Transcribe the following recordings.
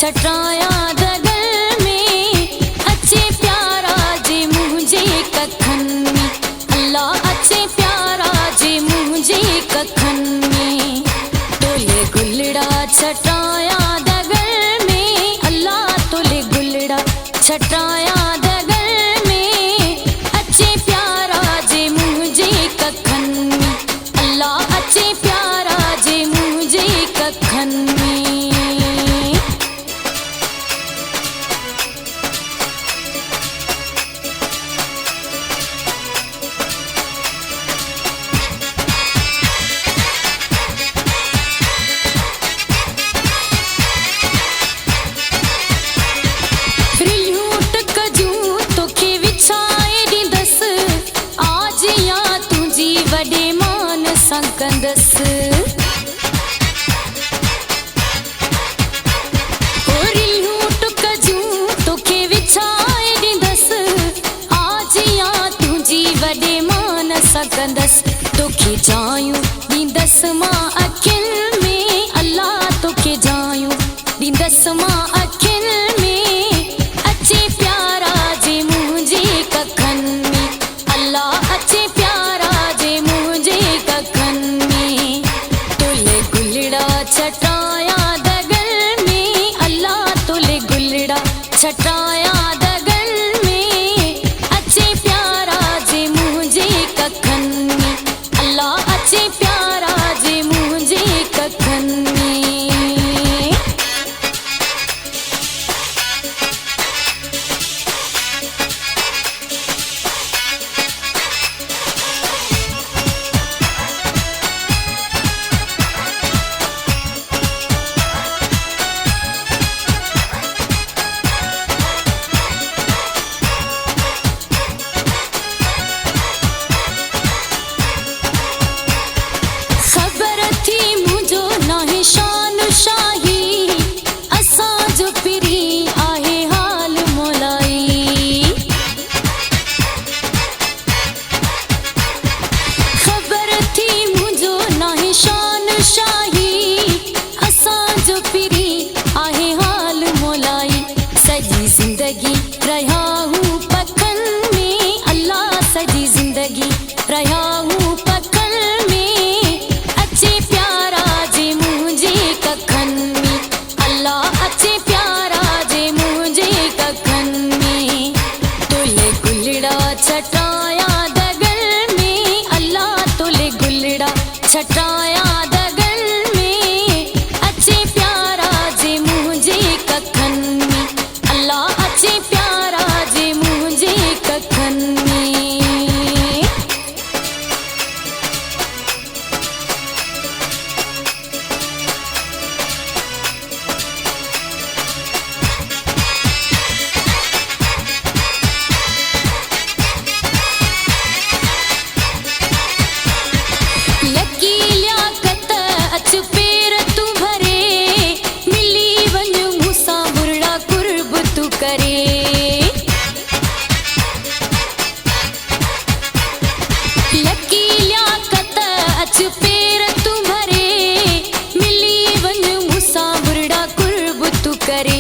छटाया दगल में अच्छे प्यारा जे मुझे कखन में अल्लाह अच्छे प्यारा जे मुझे कखन में तोले गुलड़ा छटाया दगल में अल्लाह तोले गुलड़ा छटाया दगल में अच्छे प्यारा जे मुझे कखन में अल्लाह अच्छे प्यारा जे मुझे कखन में कंदस तोखे विछाए ॾींदस आज या तुंहिंजी वॾे मान सां कंदस तोखे जायूं ॾींदस मां अखियुनि में अल्लाह तोखे जायूं ॾींदस मां अखियुनि में अचे प्यारा जे मुंहिंजे कखन में अल्लाह अचे प्यारा जे मुंहिंजे कखन में छटाया दगल में अल्लाह तोले गुलड़ा छटाया दगल में अच्छे प्यारा जे मुझे कखन में अल्लाह अच्छे प्यारा जे मुझे कखन में जिंदगी रहा हूँ पखन में अल्लाह सजी जिंदगी रहा हूँ पखन में अच्छे प्यारा जे मुझे कखन में अल्लाह अच्छे प्यारा जे मुझे कखन में तोले गुलड़ा छटाया दगल में अल्लाह तोले गुलड़ा छटाया दगल में अच्छे प्यारा जे मुझे कखन में अल्लाह अच्छे प्यारा जे मुझे कखन में लकी लियाकत अच पेर तू भरे मिली वञ मूंसां बुरड़ा कुर्ब तू करे लकी लियाकत अच पेर तू भरे मिली वञ मूंसां बुरड़ा कुर्ब तू करे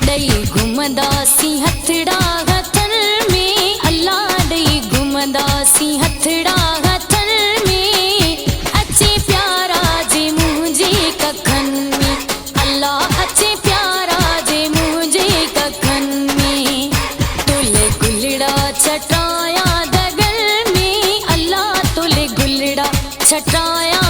ॾेई घुमंदासीं हथड़ा हथन में अल्लाह ॾेई घुमंदासीं हथड़ा हथन में अच्छे प्यारा जे मुझे कखन में अल्लाह अच्छे प्यारा जे मुझे कखन में तोले गुलड़ा छटाया दगल में अल्लाह तोले गुलड़ा छटाया